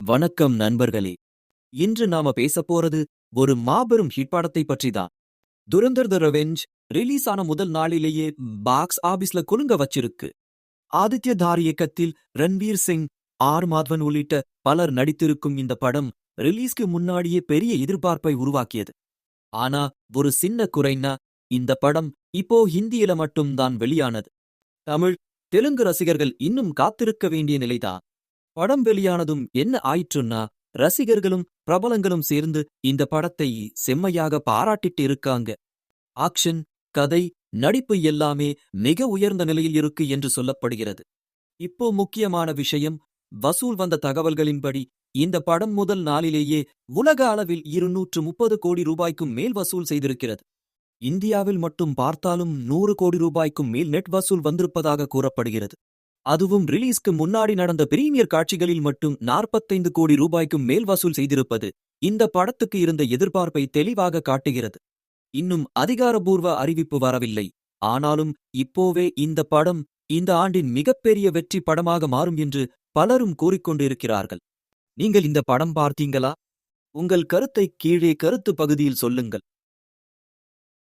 வணக்கம் நண்பர்களே. இன்று நாம பேசப் போறது ஒரு மாபெரும் ஹிட் படத்தை பற்றி தான். துரந்தர் தி ரெவெஞ்ச் ரிலீஸ் ஆன முதல் நாளிலேயே பாக்ஸ் ஆபீஸ்ல குலுங்க வச்சிருக்கு. ஆதித்ய தார் இயக்கத்தில் ரன்வீர் சிங், ஆர் மாதவன் உள்ளிட்ட பலர் நடித்திருக்கும் இந்த படம் ரிலீஸ்க்கு முன்னாடியே பெரிய எதிர்பார்ப்பை உருவாக்கியது. ஆனா ஒரு சின்ன குறைன்னா, இந்த படம் இப்போ ஹிந்தியில மட்டும்தான் வெளியானது. தமிழ், தெலுங்கு ரசிகர்கள் இன்னும் காத்திருக்க வேண்டிய நிலைதான். படம் வெளியானதும் என்ன ஆயிற்றுன்னா, ரசிகர்களும் பிரபலங்களும் சேர்ந்து இந்த படத்தை செம்மையாக பாராட்டிட்டு இருக்காங்க. ஆக்ஷன், கதை, நடிப்பு எல்லாமே மிக உயர்ந்த நிலையில் இருக்கு என்று சொல்லப்படுகிறது. இப்போ முக்கியமான விஷயம், வசூல் வந்த தகவல்களின்படி இந்த படம் முதல் நாளிலேயே உலக அளவில் 230 கோடி ரூபாய்க்கும் மேல் வசூல் செய்திருக்கிறது. இந்தியாவில் மட்டும் பார்த்தாலும் 100 கோடி ரூபாய்க்கும் மேல் நெட் வசூல் வந்திருப்பதாக கூறப்படுகிறது. அதுவும் ரிலீஸ்க்கு முன்னாடி நடந்த பிரீமியர் காட்சிகளில் மட்டும் 45 கோடி ரூபாய்க்கும் மேல் வசூல் செய்திருப்பது இந்த படத்துக்கு இருந்த எதிர்பார்ப்பை தெளிவாக காட்டுகிறது. இன்னும் அதிகாரபூர்வ அறிவிப்பு வரவில்லை. ஆனாலும் இப்போவே இந்த படம் இந்த ஆண்டின் மிகப்பெரிய வெற்றி படமாக மாறும் என்று பலரும் கூறிக்கொண்டிருக்கிறார்கள். நீங்கள் இந்த படம் பார்த்தீங்களா? உங்கள் கருத்தை கீழே கருத்து பகுதியில் சொல்லுங்கள்.